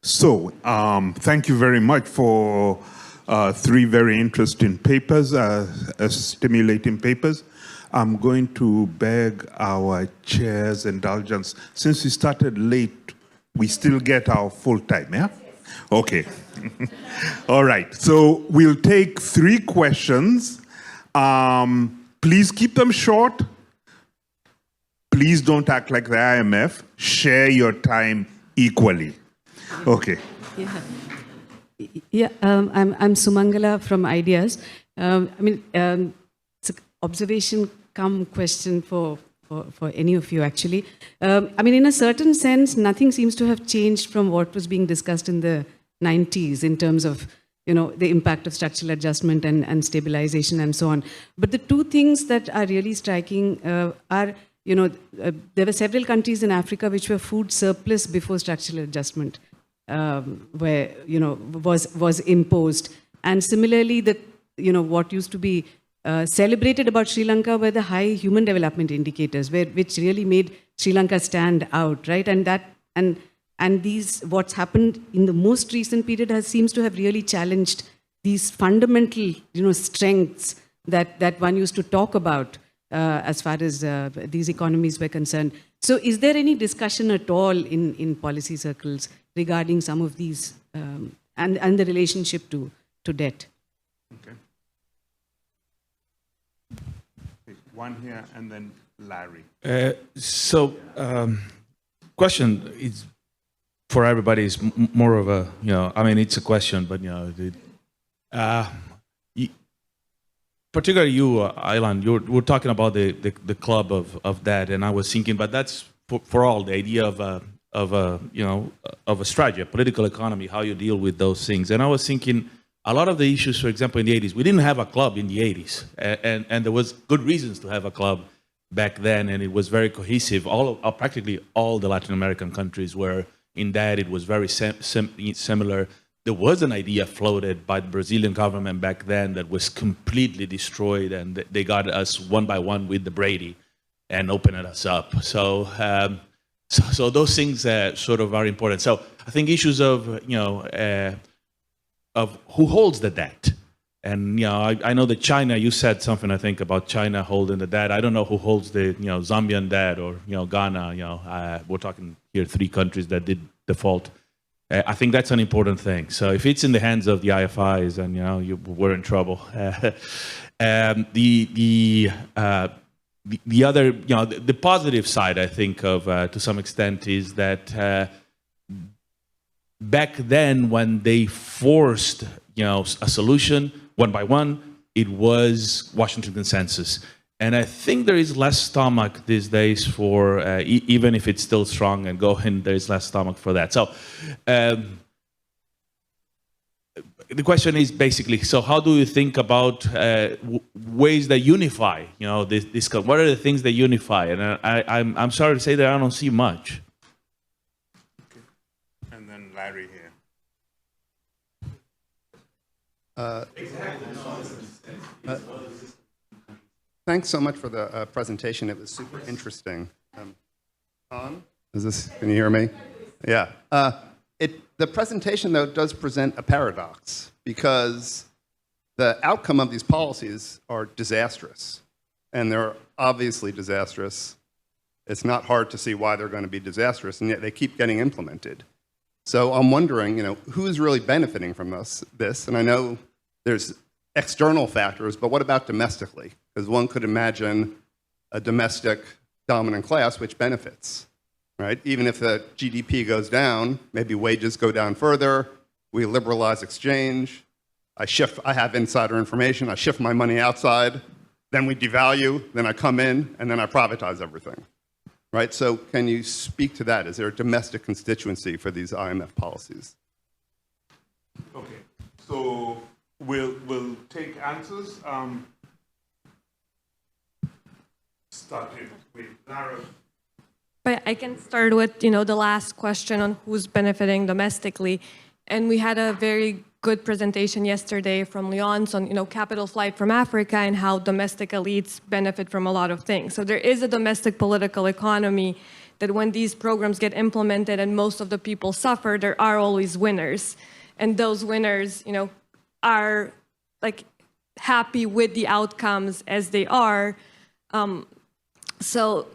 Thank you very much for three very interesting papers, stimulating papers. I'm going to beg our chair's indulgence. Since we started late, we still get our full time, yeah? Okay. All right, so we'll take three questions. Please keep them short. Please don't act like the IMF. Share your time equally. Okay. Yeah, I'm Sumangala from Ideas. It's an observation come question for any of you, actually. In a certain sense, nothing seems to have changed from what was being discussed in the 90s in terms of, the impact of structural adjustment and stabilization and so on. But the two things that are really striking are, there were several countries in Africa which were food surplus before structural adjustment was imposed. And similarly, what used to be celebrated about Sri Lanka were the high human development indicators, which really made Sri Lanka stand out, right? And these, what's happened in the most recent period seems to have really challenged these fundamental, strengths that one used to talk about as far as these economies were concerned. So is there any discussion at all in policy circles regarding some of these and the relationship to debt? Okay. One here and then Larry. Question is for everybody is more of a, it's a question, but, particularly you, Aylan, we're talking about the club of that, and I was thinking, but that's for all the idea of a strategy, a political economy, how you deal with those things. And I was thinking, a lot of the issues, for example, in the 80s, we didn't have a club in the 80s, and there was good reasons to have a club back then, and it was very cohesive. Practically all the Latin American countries were in that. It was very similar. There was an idea floated by the Brazilian government back then that was completely destroyed, and they got us one by one with the Brady and opened us up. So those things sort of are important. So I think issues of who holds the debt. And I know that China, you said something, I think, about China holding the debt. I don't know who holds the Zambian debt or Ghana. We're talking here 3 countries that did default. I think that's an important thing. So if it's in the hands of the IFIs, then we're in trouble. The other, the positive side, I think, of to some extent, is that back then when they forced a solution one by one, it was Washington consensus. And I think there is less stomach these days for, even if it's still strong and going, there is less stomach for that. So the question is basically, so how do you think about ways that unify, this, what are the things that unify? And I'm sorry to say that I don't see much. Okay. And then Larry here. Thanks so much for the presentation. It was super interesting. Can you hear me? Yeah. The presentation, though, does present a paradox because the outcome of these policies are disastrous, and they're obviously disastrous. It's not hard to see why they're going to be disastrous, and yet they keep getting implemented. So I'm wondering, who's really benefiting from this? And I know there's external factors, but what about domestically? Because one could imagine a domestic dominant class which benefits, right? Even if the GDP goes down, maybe wages go down further, we liberalize exchange, I have insider information, I shift my money outside, then we devalue, then I come in, and then I privatize everything, right? So can you speak to that? Is there a domestic constituency for these IMF policies? Okay, so we'll take answers. Starting with Lara. But I can start with, the last question on who's benefiting domestically. And we had a very good presentation yesterday from Leon's on, capital flight from Africa and how domestic elites benefit from a lot of things. So there is a domestic political economy that when these programs get implemented and most of the people suffer, there are always winners. And those winners, are like happy with the outcomes as they are. So,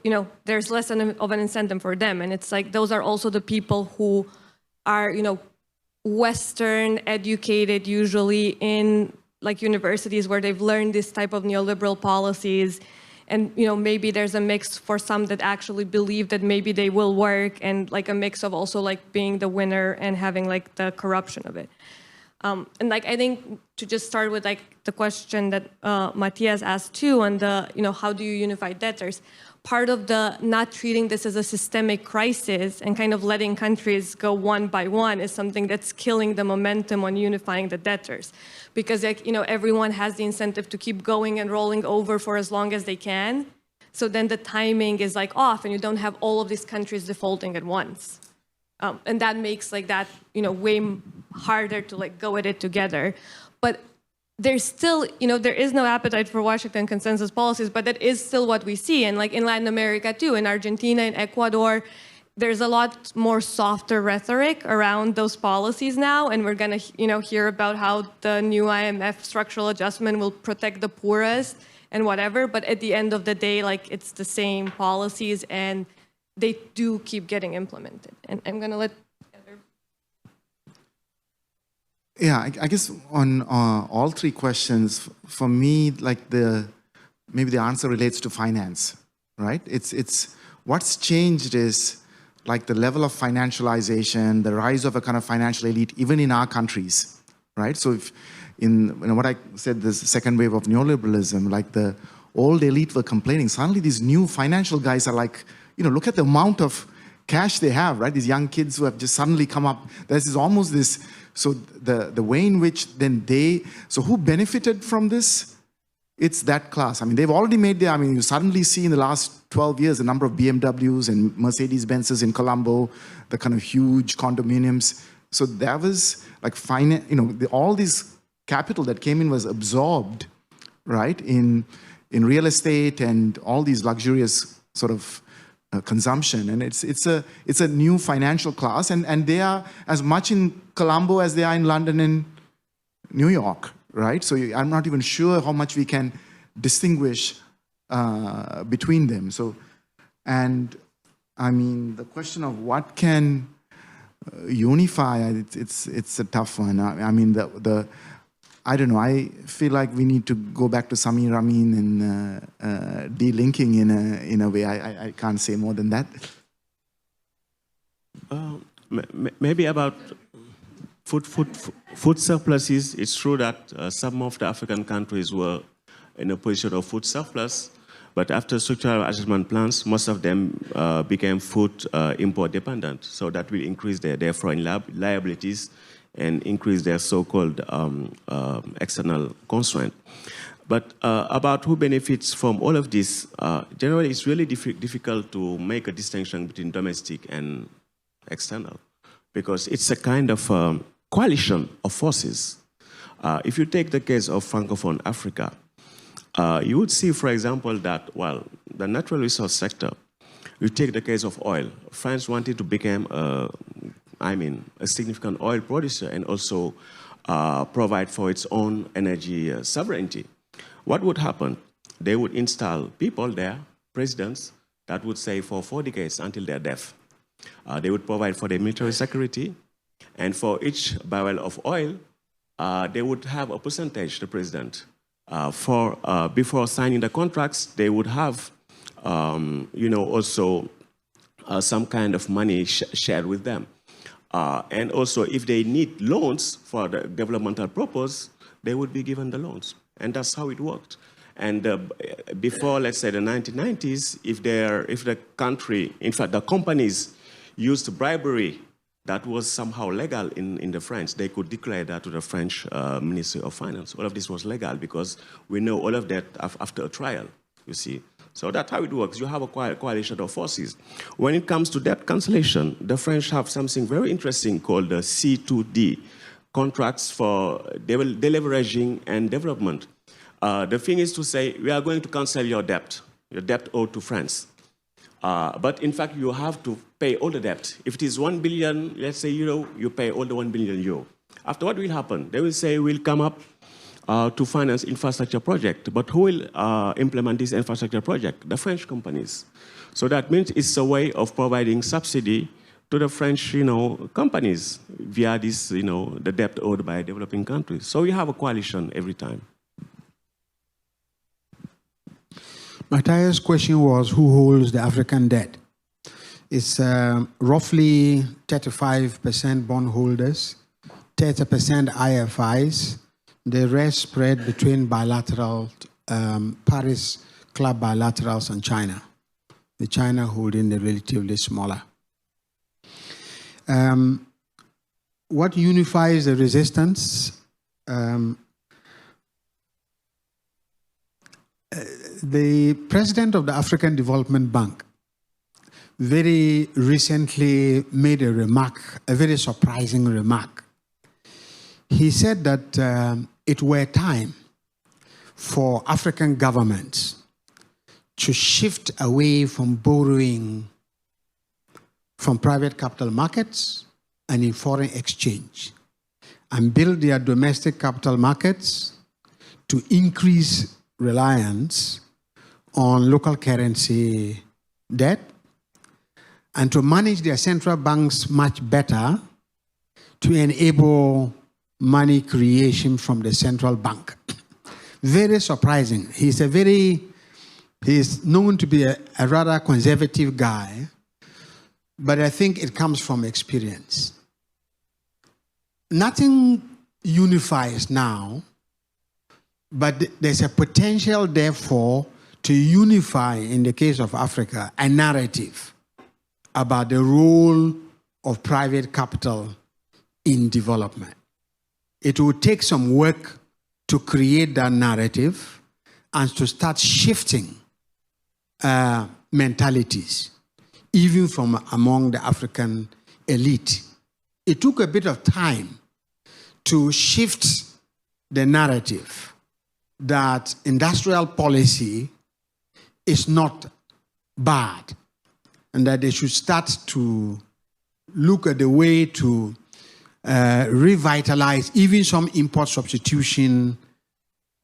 there's less of an incentive for them. And it's like, those are also the people who are, Western educated, usually in like universities where they've learned this type of neoliberal policies. And, maybe there's a mix for some that actually believe that maybe they will work, and like a mix of also like being the winner and having like the corruption of it. And like, I think to just start with like the question that Matthias asked too, on the, how do you unify debtors? Part of the not treating this as a systemic crisis and kind of letting countries go one by one is something that's killing the momentum on unifying the debtors. Because like, everyone has the incentive to keep going and rolling over for as long as they can. So then the timing is like off and you don't have all of these countries defaulting at once. And that makes like that, way harder to like go at it together. But there's still, there is no appetite for Washington consensus policies, but that is still what we see. And like in Latin America too, in Argentina, in Ecuador, there's a lot more softer rhetoric around those policies now. And we're gonna, hear about how the new IMF structural adjustment will protect the poorest and whatever. But at the end of the day, like it's the same policies and they do keep getting implemented. And I'm gonna let Yeah, I guess on all three questions, for me, like maybe the answer relates to finance, right? It's what's changed is like the level of financialization, the rise of a kind of financial elite, even in our countries, right? So if what I said, this second wave of neoliberalism, like the old elite were complaining, suddenly these new financial guys are like, look at the amount of cash they have, right? These young kids who have just suddenly come up. There's almost this, so the way in which then so who benefited from this? It's that class. I mean, they've already made you suddenly see in the last 12 years, the number of BMWs and Mercedes-Benzes in Colombo, the kind of huge condominiums. So that was like all this capital that came in was absorbed, right? In real estate and all these luxurious sort of consumption, and it's a new financial class, and they are as much in Colombo as they are in London and New York, right? So I'm not even sure how much we can distinguish between them. So, and I mean, the question of what can unify, it's a tough one. I mean, I don't know. I feel like we need to go back to Samir Amin and delinking in a way. I can't say more than that. Maybe about food surpluses. It's true that some of the African countries were in a position of food surplus, but after structural adjustment plans, most of them became food import dependent. So that will increase their foreign liabilities and increase their so-called external constraint. But about who benefits from all of this, generally it's really difficult to make a distinction between domestic and external, because it's a kind of coalition of forces. If you take the case of Francophone Africa, you would see, for example, that, well, the natural resource sector, you take the case of oil. France wanted to become a significant oil producer and also provide for its own energy sovereignty. What would happen? They would install people there, presidents, that would say for 4 decades until their death. They would provide for their military security, and for each barrel of oil, they would have a percentage, the president. Before signing the contracts, they would have, also some kind of money shared with them. And also, if they need loans for the developmental purpose, they would be given the loans. And that's how it worked. And before, let's say, the 1990s, if the country, in fact, the companies used bribery that was somehow legal in the French, they could declare that to the French Ministry of Finance. All of this was legal because we know all of that after a trial, you see. So that's how it works. You have a coalition of forces. When it comes to debt cancellation, the French have something very interesting called the C2D, contracts for deleveraging and development. The thing is to say, we are going to cancel your debt owed to France. But in fact, you have to pay all the debt. If it is 1 billion, let's say euro, you pay all the 1 billion euro. After what will happen? They will say, we'll come up to finance infrastructure project. But who will implement this infrastructure project? The French companies. So that means it's a way of providing subsidy to the French, companies via this, the debt owed by developing countries. So you have a coalition every time. Matthias' question was, who holds the African debt? It's roughly 35% bondholders, 30% IFIs, the rest spread between bilateral, Paris Club bilaterals and China. The China holding the relatively smaller. What unifies the resistance? The president of the African Development Bank very recently made a remark, a very surprising remark. He said that it were time for African governments to shift away from borrowing from private capital markets and in foreign exchange and build their domestic capital markets to increase reliance on local currency debt and to manage their central banks much better to enable money creation from the central bank. Very surprising. He's known to be a rather conservative guy, but I think it comes from experience. Nothing unifies now, but there's a potential, therefore, to unify, in the case of Africa, a narrative about the role of private capital in development. It will take some work to create that narrative and to start shifting mentalities, even from among the African elite. It took a bit of time to shift the narrative that industrial policy is not bad and that they should start to look at the way to revitalize even some import substitution,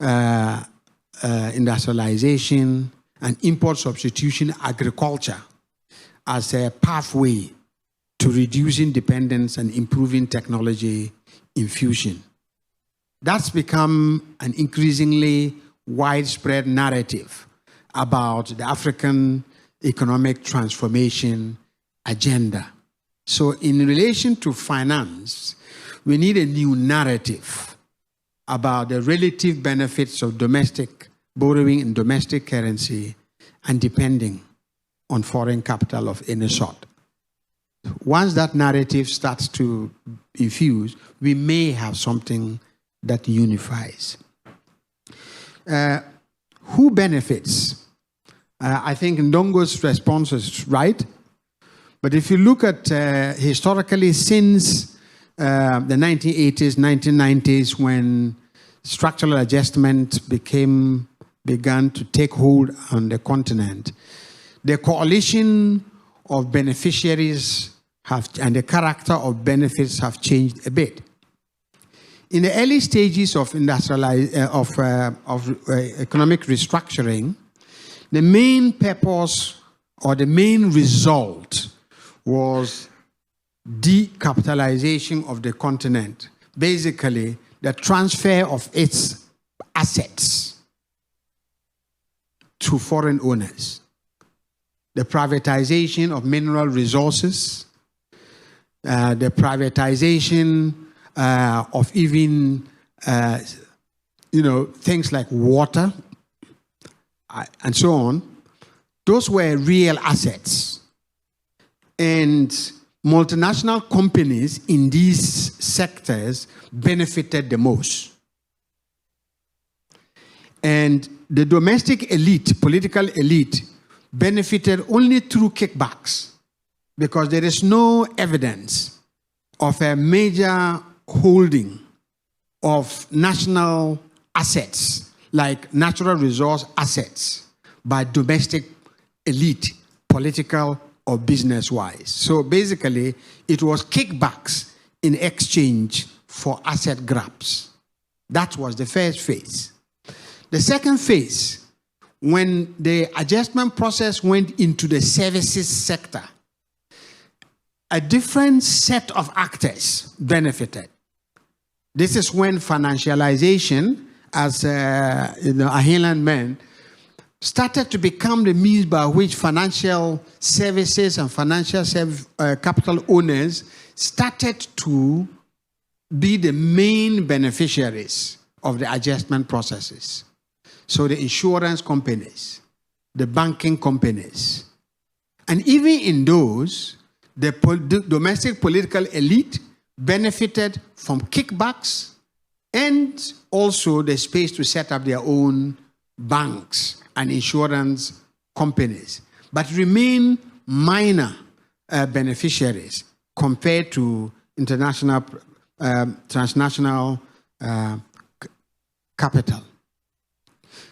industrialization, and import substitution agriculture as a pathway to reducing dependence and improving technology infusion. That's become an increasingly widespread narrative about the African economic transformation agenda. So in relation to finance, we need a new narrative about the relative benefits of domestic borrowing in domestic currency and depending on foreign capital of any sort. Once that narrative starts to infuse, we may have something that unifies. Who benefits? I think Ndongo's response is right. But if you look at historically since the 1980s, 1990s, when structural adjustment began to take hold on the continent, the coalition of beneficiaries and the character of benefits have changed a bit. In the early stages of economic restructuring, the main purpose or the main result was decapitalization of the continent. Basically, the transfer of its assets to foreign owners. The privatization of mineral resources, the privatization of even, things like water and so on. Those were real assets. And multinational companies in these sectors benefited the most. And the domestic elite, political elite, benefited only through kickbacks because there is no evidence of a major holding of national assets, like natural resource assets, by domestic elite political or business-wise. So basically, it was kickbacks in exchange for asset grabs. That was the first phase. The second phase, when the adjustment process went into the services sector, a different set of actors benefited. This is when financialization, as Ahilan meant, started to become the means by which financial services and financial capital owners started to be the main beneficiaries of the adjustment processes. So the insurance companies, the banking companies, and even in those, the domestic political elite benefited from kickbacks and also the space to set up their own banks and insurance companies, but remain minor beneficiaries compared to international, transnational capital.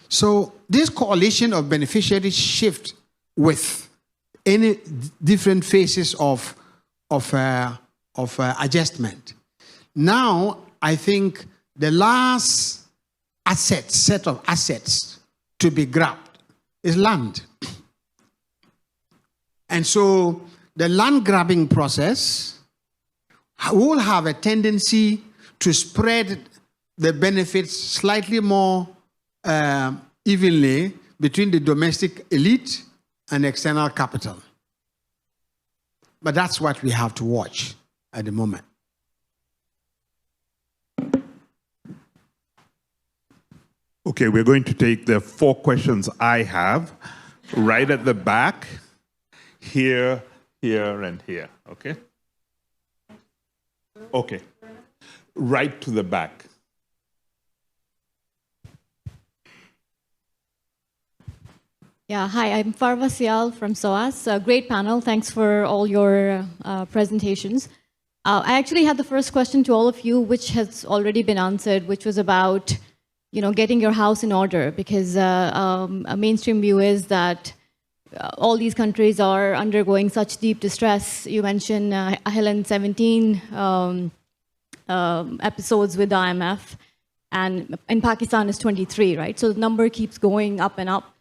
So this coalition of beneficiaries shift with any different phases of adjustment. Now, I think the last set of assets to be grabbed is land. And so the land grabbing process will have a tendency to spread the benefits slightly more evenly between the domestic elite and external capital. But that's what we have to watch at the moment. Okay, we're going to take the 4 questions I have right at the back, here, here, and here, okay? Okay, right to the back. Yeah, hi, I'm Farva Sial from SOAS. Great panel, thanks for all your presentations. I actually had the first question to all of you, which has already been answered, which was about, getting your house in order, because a mainstream view is that all these countries are undergoing such deep distress. You mentioned Helen 17 episodes with the IMF, and in Pakistan is 23, right? So the number keeps going up and up.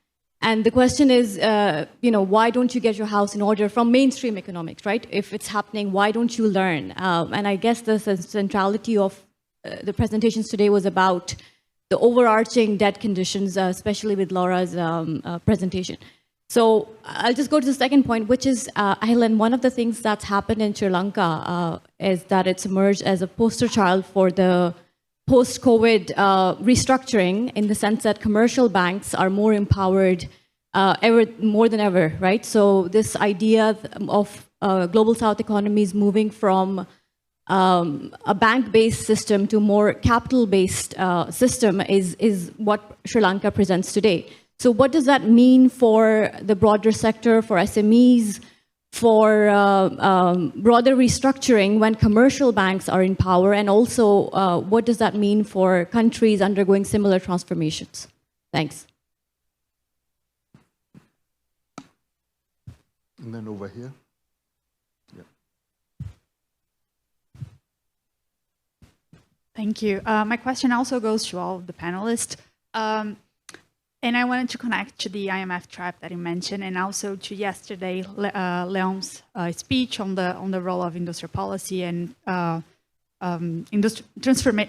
And the question is, why don't you get your house in order from mainstream economics, right? If it's happening, why don't you learn? And I guess the centrality of the presentations today was about the overarching debt conditions, especially with Laura's presentation. So I'll just go to the second point, which is, Helen, one of the things that's happened in Sri Lanka is that it's emerged as a poster child for the post-COVID restructuring, in the sense that commercial banks are more empowered more than ever, right? So this idea of global South economies moving from a bank-based system to more capital-based system is what Sri Lanka presents today. So what does that mean for the broader sector, for SMEs, for broader restructuring when commercial banks are in power? And also, what does that mean for countries undergoing similar transformations? Thanks. And then over here. Thank you. My question also goes to all of the panelists. And I wanted to connect to the IMF trap that you mentioned, and also to yesterday, Leon's speech on the role of industrial policy and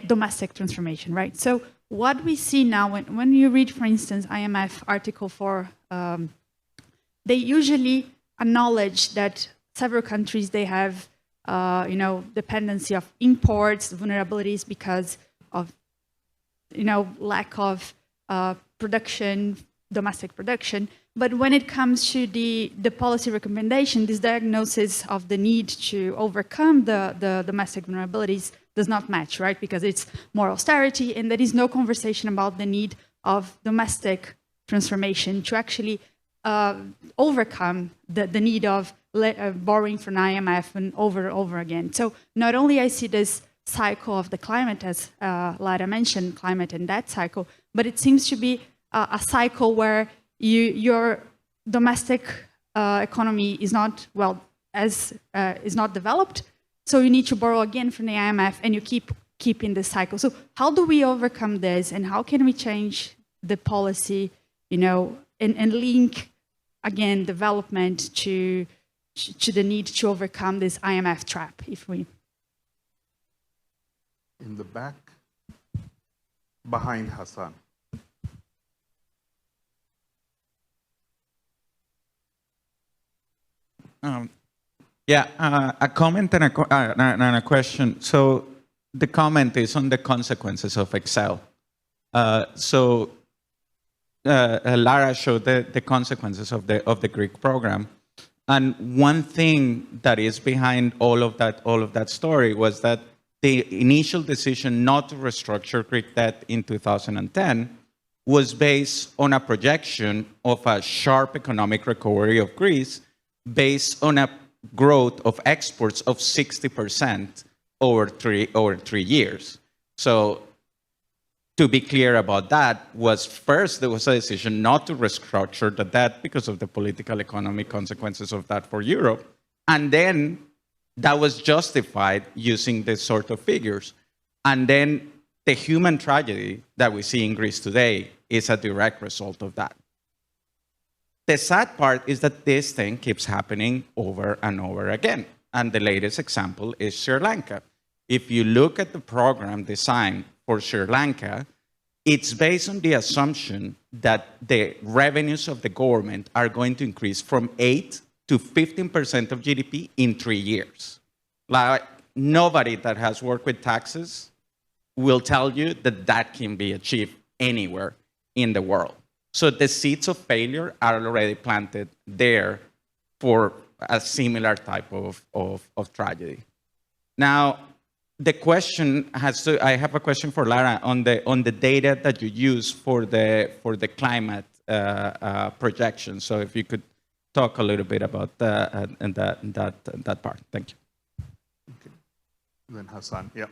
domestic transformation, right? So what we see now, when you read, for instance, IMF Article 4, they usually acknowledge that several countries, they have, dependency of imports, vulnerabilities because of, lack of production, domestic production. But when it comes to the policy recommendation, this diagnosis of the need to overcome the domestic vulnerabilities does not match, right? Because it's more austerity, and there is no conversation about the need of domestic transformation to actually overcome the need of borrowing from IMF and over again. So not only I see this cycle of the climate, as Lara mentioned, climate and debt cycle, but it seems to be a cycle where your domestic economy is not, well, is not developed. So you need to borrow again from the IMF, and you keep in this cycle. So how do we overcome this, and how can we change the policy, and link again development to the need to overcome this IMF trap? If we In the back, behind Hassan. A comment and a question. So the comment is on the consequences of Excel. Lara showed the consequences of the Greek program, and one thing that is behind all of that story was that the initial decision not to restructure Greek debt in 2010 was based on a projection of a sharp economic recovery of Greece based on a growth of exports of 60% over three years. So to be clear about that, first there was a decision not to restructure the debt because of the political economic consequences of that for Europe. And then that was justified using this sort of figures. And then the human tragedy that we see in Greece today is a direct result of that. The sad part is that this thing keeps happening over and over again. And the latest example is Sri Lanka. If you look at the program designed for Sri Lanka, it's based on the assumption that the revenues of the government are going to increase from 8 to 15% of GDP in 3 years. Like, nobody that has worked with taxes will tell you that that can be achieved anywhere in the world. So the seeds of failure are already planted there for a similar type of tragedy. Now, the question I have a question for Lara on the data that you use for the climate projection. So if you could talk a little bit about that part. Thank you. Okay. Then Hassan, yeah.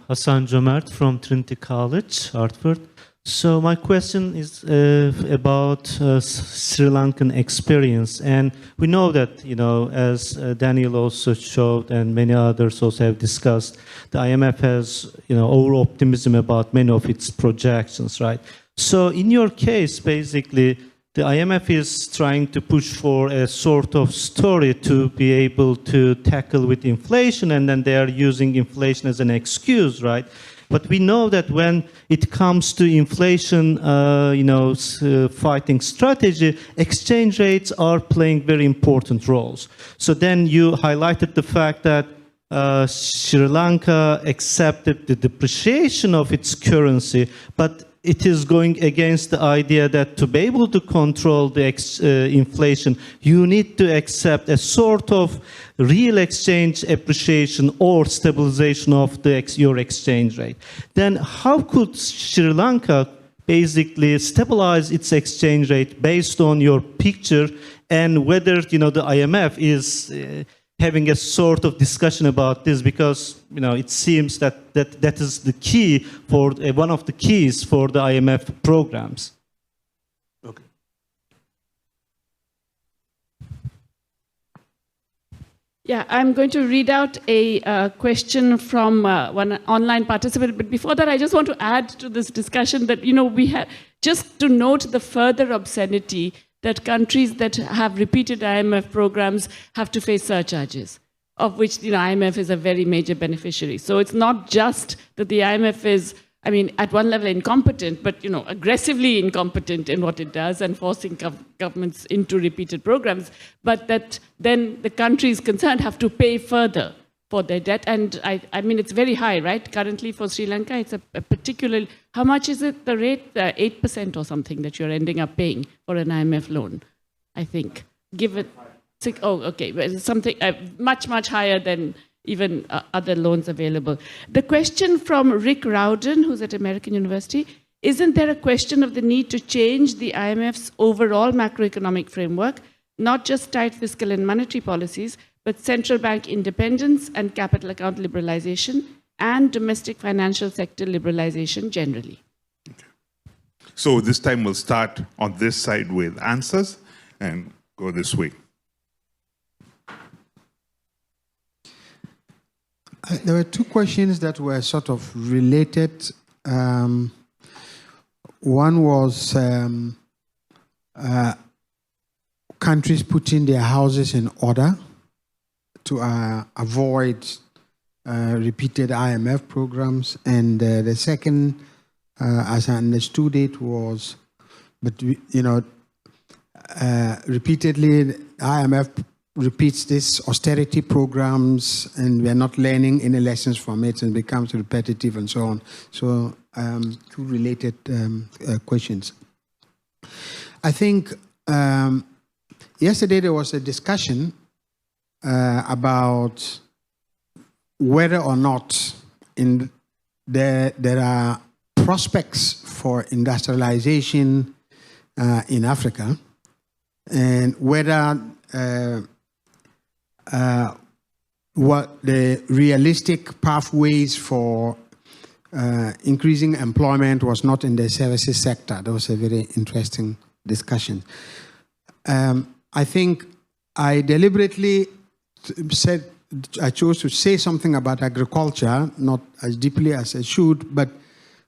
Hassan Jomert from Trinity College, Hartford. So my question is about Sri Lankan experience, and we know that, as Daniel also showed and many others also have discussed, the IMF has, over-optimism about many of its projections, right? So in your case, basically, the IMF is trying to push for a sort of story to be able to tackle with inflation, and then they are using inflation as an excuse, right? But we know that when it comes to inflation, fighting strategy, exchange rates are playing very important roles. So then you highlighted the fact that Sri Lanka accepted the depreciation of its currency, but it is going against the idea that to be able to control the inflation, you need to accept a sort of real exchange appreciation or stabilization of your exchange rate. Then how could Sri Lanka basically stabilize its exchange rate based on your picture, and whether the IMF is having a sort of discussion about this, because it seems that is the key for one of the keys for the IMF programs. Okay. Yeah, I'm going to read out a question from one online participant. But before that, I just want to add to this discussion that, we have just to note the further obscenity that countries that have repeated IMF programs have to face surcharges, of which IMF is a very major beneficiary. So it's not just that the IMF is, at one level incompetent, but aggressively incompetent in what it does and forcing governments into repeated programs, but that then the countries concerned have to pay further for their debt. And it's very high, right? Currently for Sri Lanka, it's a particular, how much is it, the rate? 8% or something that you're ending up paying for an IMF loan, I think. Give it, something much, much higher than even other loans available. The question from Rick Rowden, who's at American University, isn't there a question of the need to change the IMF's overall macroeconomic framework, not just tight fiscal and monetary policies, but central bank independence and capital account liberalization and domestic financial sector liberalization generally? Okay. So this time we'll start on this side with answers and go this way. There were two questions that were sort of related. One was countries putting their houses in order to avoid repeated IMF programs. And the second, as I understood it, was, repeatedly IMF repeats this austerity programs, and we're not learning any lessons from it, and becomes repetitive and so on. So two related questions. I think yesterday there was a discussion about whether or not there are prospects for industrialization in Africa, and whether what the realistic pathways for increasing employment was not in the services sector. That was a very interesting discussion. I think I deliberately said I chose to say something about agriculture, not as deeply as I should, but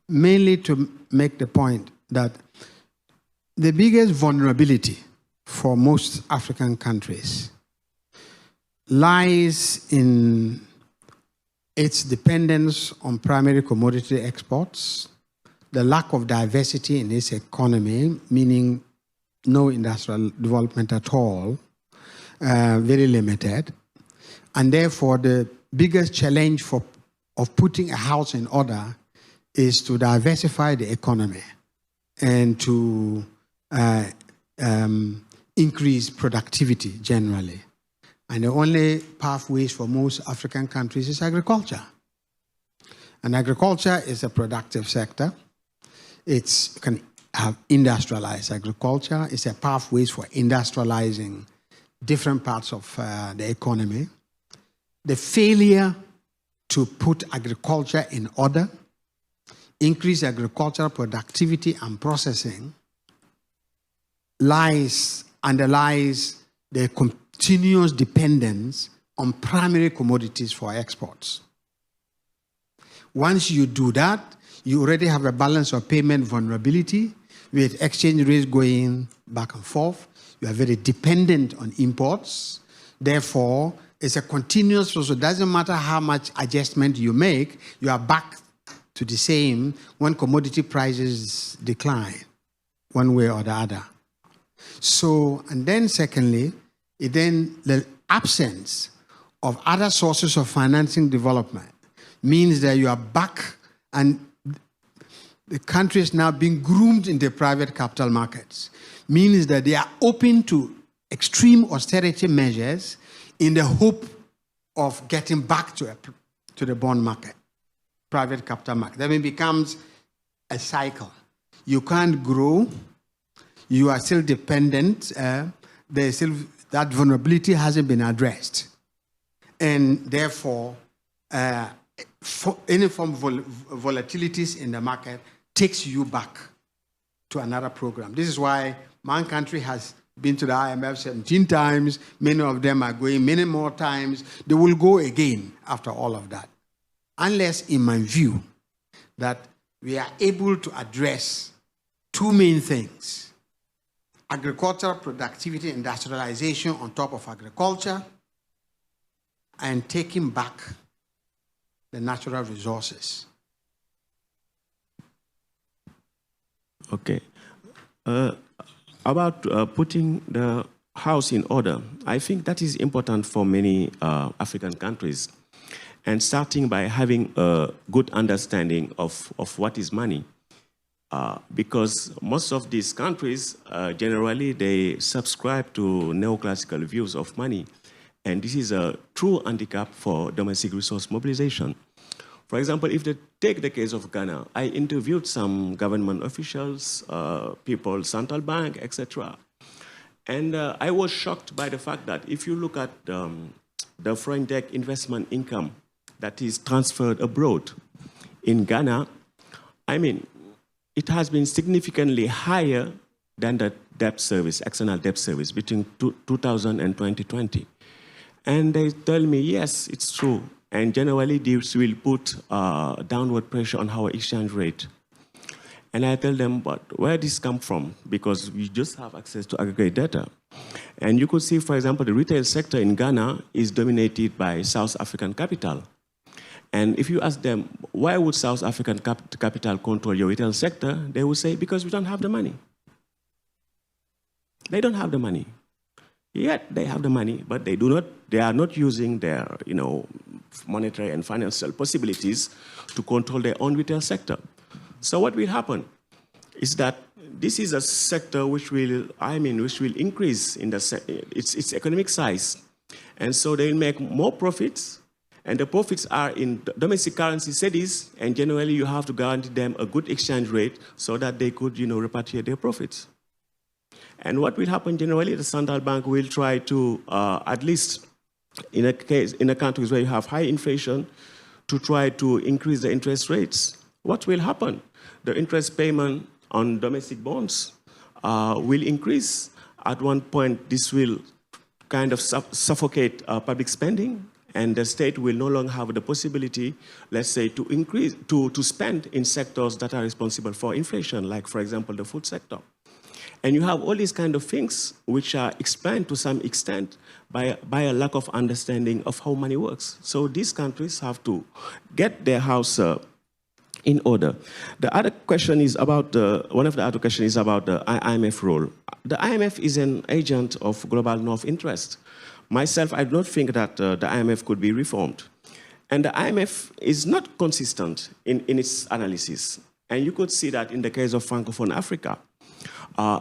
mainly to make the point that the biggest vulnerability for most African countries lies in its dependence on primary commodity exports, the lack of diversity in its economy, meaning no industrial development at all, very limited, and therefore the biggest challenge of putting a house in order is to diversify the economy and to increase productivity generally. And the only pathways for most African countries is agriculture. And agriculture is a productive sector. You can have industrialized agriculture. It's a pathways for industrializing different parts of the economy. The failure to put agriculture in order, increase agricultural productivity and processing, underlies the continuous dependence on primary commodities for exports. Once you do that, you already have a balance of payment vulnerability with exchange rates going back and forth. You are very dependent on imports. Therefore, it's a continuous process. It doesn't matter how much adjustment you make, you are back to the same when commodity prices decline, one way or the other. So, and then secondly, the absence of other sources of financing development means that you are back, and the country is now being groomed in the private capital markets, means that they are open to extreme austerity measures in the hope of getting back to the bond market, private capital market. That becomes a cycle. You can't grow. You are still dependent. That vulnerability hasn't been addressed. And therefore, any form of volatilities in the market takes you back to another program. This is why my country has been to the IMF 17 times. Many of them are going many more times. They will go again after all of that. Unless, in my view, that we are able to address two main things: agricultural productivity, industrialization on top of agriculture, and taking back the natural resources. Okay. About putting the house in order, I think that is important for many African countries. And starting by having a good understanding of what is money. Because most of these countries, generally, they subscribe to neoclassical views of money. And this is a true handicap for domestic resource mobilization. For example, if they take the case of Ghana, I interviewed some government officials, people, central bank, etc. And I was shocked by the fact that if you look at the foreign direct investment income that is transferred abroad in Ghana, I mean, it has been significantly higher than debt service, external debt service, between 2000 and 2020. And they tell me, yes, it's true. And generally, this will put downward pressure on our exchange rate. And I tell them, but where this come from? Because we just have access to aggregate data. And you could see, for example, the retail sector in Ghana is dominated by South African capital. And if you ask them, why would South African capital control your retail sector? They will say, because we don't have the money. They don't have the money. Yet they have the money, but they are not using their, monetary and financial possibilities to control their own retail sector. So what will happen is that this is a sector which will increase in its economic size. And so they'll make more profits, and the profits are in domestic currency cities, and generally you have to guarantee them a good exchange rate so that they could, repatriate their profits. And what will happen generally, the central bank will try to, at least in a countries where you have high inflation, to try to increase the interest rates. What will happen? The interest payment on domestic bonds will increase. At one point, this will kind of suffocate public spending, and the state will no longer have the possibility, let's say, to spend in sectors that are responsible for inflation, like, for example, the food sector. And you have all these kind of things which are explained to some extent by a lack of understanding of how money works. So these countries have to get their house in order. The other question is about one of the other questions is about the IMF role. The IMF is an agent of global north interest. Myself, I do not think that the IMF could be reformed. And the IMF is not consistent in its analysis. And you could see that in the case of Francophone Africa.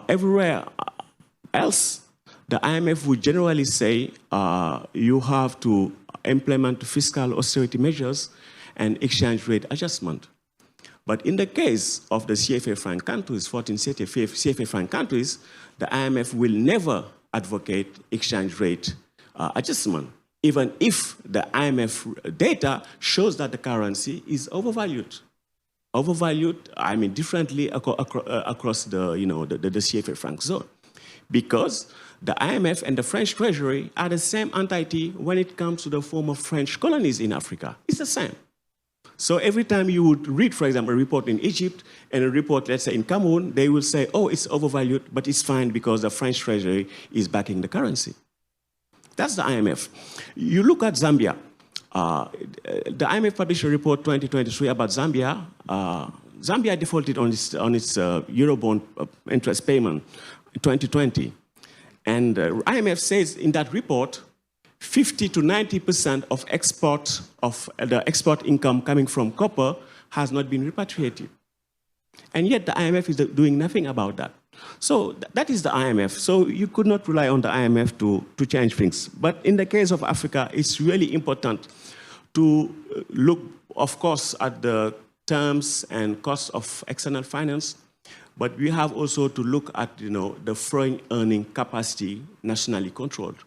Everywhere else, the IMF would generally say you have to implement fiscal austerity measures and exchange rate adjustment. But in the case of the CFA franc countries, 14 CFA franc countries, the IMF will never advocate exchange rate adjustment, even if the IMF data shows that the currency is overvalued. Overvalued, differently across the CFA franc zone. Because the IMF and the French Treasury are the same entity when it comes to the form of French colonies in Africa. It's the same. So every time you would read, for example, a report in Egypt and a report, let's say, in Cameroon, they will say, oh, it's overvalued, but it's fine because the French Treasury is backing the currency. That's the IMF. You look at Zambia. The IMF published a report 2023 about Zambia. Zambia defaulted on its Eurobond interest payment in 2020. And IMF says in that report, 50 to 90% of the export income coming from copper has not been repatriated. And yet the IMF is doing nothing about that. So that is the IMF. So you could not rely on the IMF to change things. But in the case of Africa, it's really important to look, of course, at the terms and costs of external finance, but we have also to look at the foreign earning capacity nationally controlled.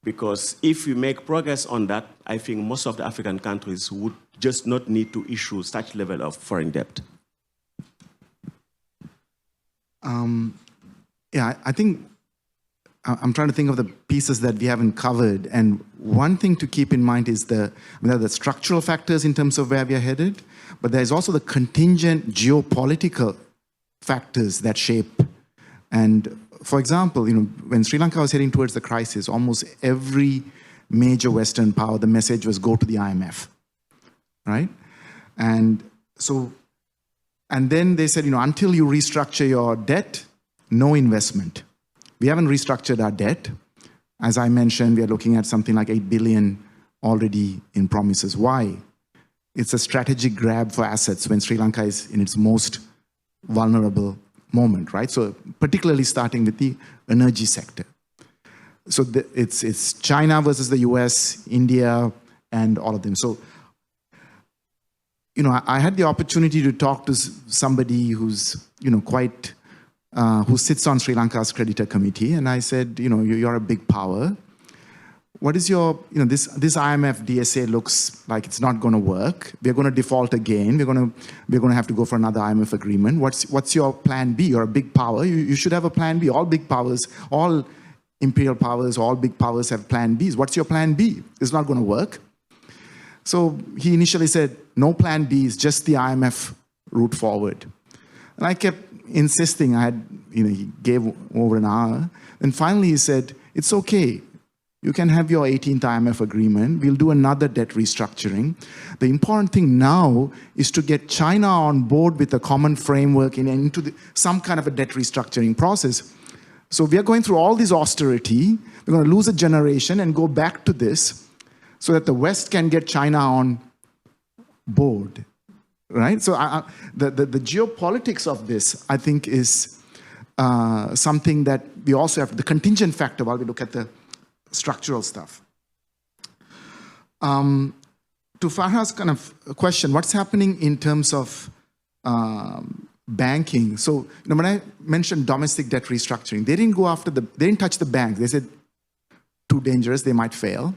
Because if we make progress on that, I think most of the African countries would just not need to issue such level of foreign debt. I think I'm trying to think of the pieces that we haven't covered. And one thing to keep in mind is there are the structural factors in terms of where we are headed, but there's also the contingent geopolitical factors that shape. And for example, when Sri Lanka was heading towards the crisis, almost every major Western power, the message was go to the IMF, right? And then they said, until you restructure your debt, no investment. We haven't restructured our debt. As I mentioned, we are looking at something like 8 billion already in promises. Why? It's a strategic grab for assets when Sri Lanka is in its most vulnerable moment, right? So particularly starting with the energy sector. So it's China versus the US, India, and all of them. So, I had the opportunity to talk to somebody who's, who sits on Sri Lanka's creditor committee. And I said, you're a big power. what is your, this IMF DSA looks like it's not going to work. We're going to default again. We're going to have to go for another IMF agreement. What's your plan B? You're a big power. You should have a plan B. All big powers, all imperial powers, all big powers have plan Bs. What's your plan B? It's not going to work. So he initially said, no plan Bs, just the IMF route forward. And I kept insisting. He gave over an hour. And finally he said, it's okay. You can have your 18th IMF agreement. We'll do another debt restructuring. The important thing now is to get China on board with a common framework into some kind of a debt restructuring process. So we are going through all this austerity. We're going to lose a generation and go back to this so that the West can get China on board, right? So the geopolitics of this, I think, is something that we also have, the contingent factor while we look at the structural stuff. To Farha's kind of question, what's happening in terms of banking? So when I mentioned domestic debt restructuring, they didn't touch the banks. They said too dangerous, they might fail.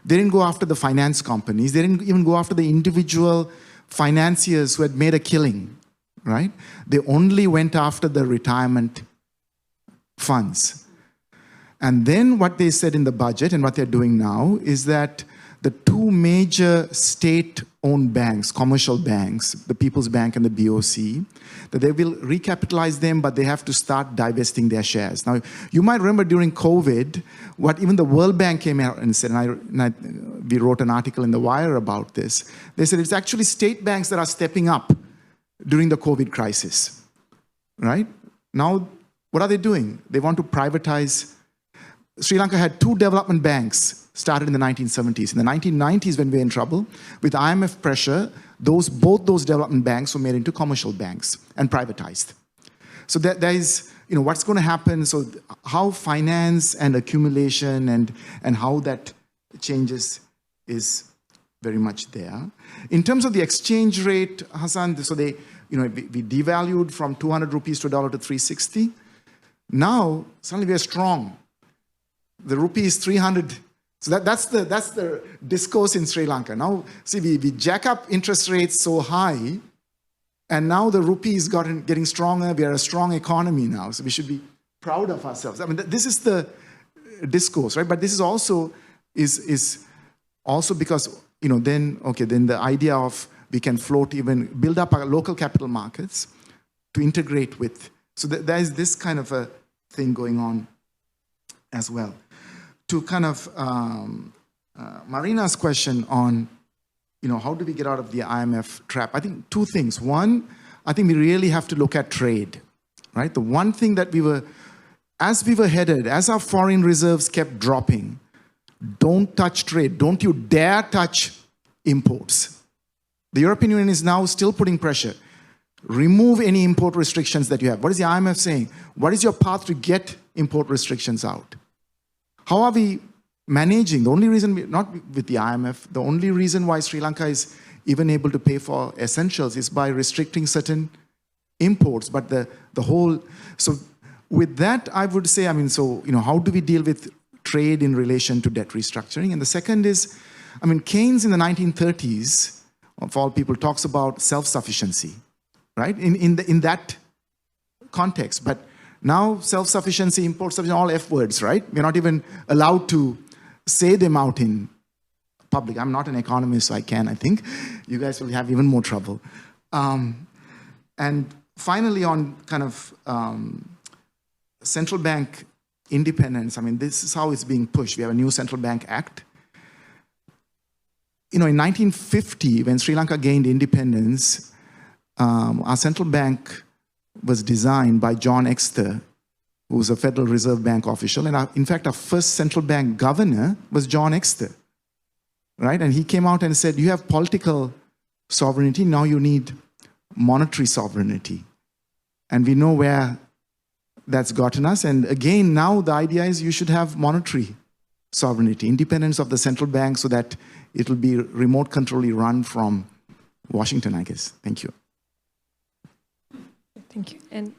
They didn't go after the finance companies. They didn't even go after the individual financiers who had made a killing, right? They only went after the retirement funds. And then what they said in the budget and what they're doing now is that the two major state-owned banks, commercial banks, the People's Bank and the BOC, that they will recapitalize them, but they have to start divesting their shares. Now, you might remember during COVID, what even the World Bank came out and said, we wrote an article in The Wire about this. They said it's actually state banks that are stepping up during the COVID crisis, right? Now, what are they doing? They want to privatize. Sri Lanka had two development banks started in the 1970s. In the 1990s, when we were in trouble, with IMF pressure, both those development banks were made into commercial banks and privatized. So there is, what's going to happen, so how finance and accumulation and how that changes is very much there. In terms of the exchange rate, Hassan, so we devalued from 200 rupees to a dollar to 360. Now, suddenly we are strong. The rupee is 300. So that's the discourse in Sri Lanka. Now, see, we jack up interest rates so high, and now the rupee is getting stronger. We are a strong economy now, so we should be proud of ourselves. I mean, this is the discourse, right? But this is also also because then the idea of we can build up our local capital markets to integrate with. So there is this kind of a thing going on as well. To kind of Marina's question on, how do we get out of the IMF trap? I think two things. One, I think we really have to look at trade, right? The one thing that as we were headed, as our foreign reserves kept dropping, don't touch trade. Don't you dare touch imports. The European Union is now still putting pressure. Remove any import restrictions that you have. What is the IMF saying? What is your path to get import restrictions out? How are we managing? The only reason, not with the IMF, the only reason why Sri Lanka is even able to pay for essentials is by restricting certain imports. But the whole, so with that, I would say, how do we deal with trade in relation to debt restructuring? And the second is, Keynes in the 1930s, of all people, talks about self-sufficiency, right? In that context. But now, self-sufficiency, import substitution, all F words, right? We're not even allowed to say them out in public. I'm not an economist, so I think. You guys will have even more trouble. And finally, on kind of central bank independence, this is how it's being pushed. We have a new Central Bank Act. In 1950, when Sri Lanka gained independence, our central bank was designed by John Exter, who was a Federal Reserve Bank official. And in fact, our first central bank governor was John Exter, right? And he came out and said, you have political sovereignty, now you need monetary sovereignty. And we know where that's gotten us. And again, now the idea is you should have monetary sovereignty, independence of the central bank so that it will be remote controlly run from Washington, I guess. Thank you. Thank you. And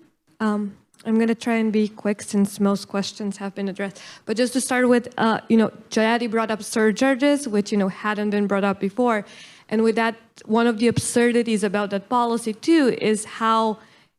I'm going to try and be quick since most questions have been addressed. But just to start with, Jayati brought up surcharges, which, hadn't been brought up before. And with that, one of the absurdities about that policy, too, is how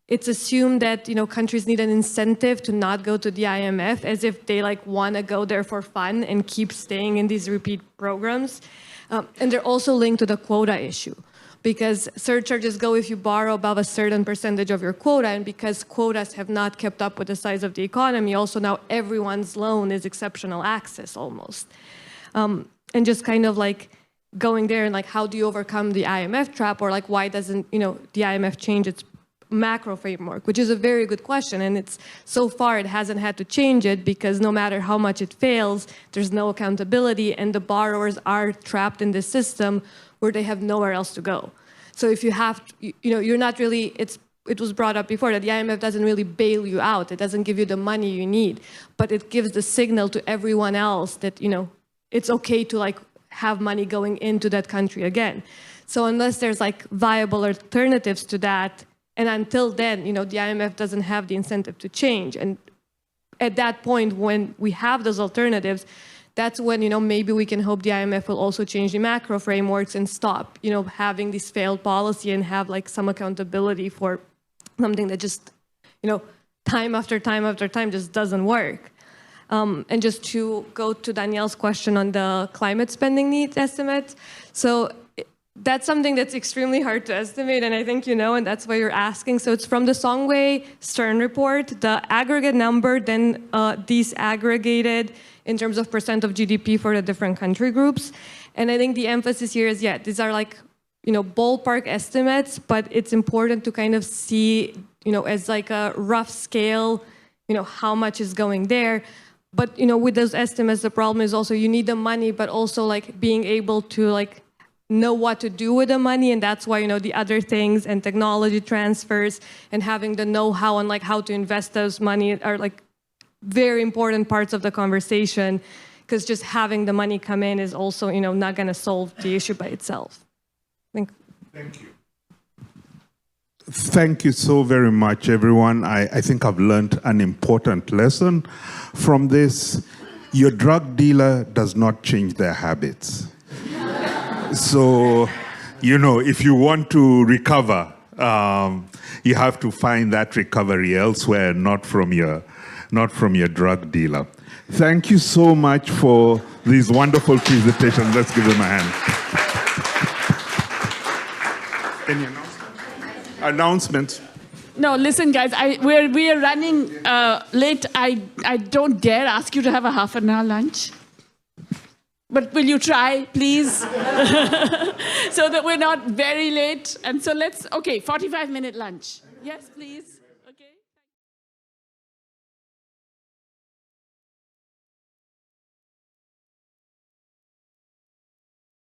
it's assumed that, countries need an incentive to not go to the IMF, as if they, want to go there for fun and keep staying in these repeat programs. And they're also linked to the quota issue, because surcharges go if you borrow above a certain percentage of your quota, and because quotas have not kept up with the size of the economy, also now everyone's loan is exceptional access almost. And just kind of going there and how do you overcome the IMF trap, or why doesn't, the IMF change its macro framework, which is a very good question. And it's so far it hasn't had to change it, because no matter how much it fails, there's no accountability, and the borrowers are trapped in this system where they have nowhere else to go. So if you have, you're not really, it was brought up before that the IMF doesn't really bail you out. It doesn't give you the money you need, but it gives the signal to everyone else that, it's okay to have money going into that country again. So unless there's viable alternatives to that, and until then, the IMF doesn't have the incentive to change. And at that point, when we have those alternatives, that's when, maybe we can hope the IMF will also change the macro frameworks and stop, having this failed policy and have some accountability for something that just, time after time after time just doesn't work. And just to go to Danielle's question on the climate spending needs estimate. So that's something that's extremely hard to estimate, and I think and that's why you're asking. So it's from the Songwei-Stern report, the aggregate number, then disaggregated in terms of % of GDP for the different country groups. And I think the emphasis here is, these are ballpark estimates, but it's important to kind of see, as a rough scale, how much is going there. But, with those estimates, the problem is also you need the money, but also being able to know what to do with the money. And that's why, the other things and technology transfers and having the know-how on how to invest those money are very important parts of the conversation, because just having the money come in is also, not going to solve the issue by itself. Thank you. Thank you so very much, everyone. I think I've learned an important lesson from this. Your drug dealer does not change their habits. So, if you want to recover, you have to find that recovery elsewhere, not from your drug dealer. Thank you so much for these wonderful presentations. Let's give them a hand. Any announcements? No, listen, guys. We are running late. I don't dare ask you to have a half an hour lunch. But will you try, please? So that we're not very late. And so 45-minute lunch. Yes, please.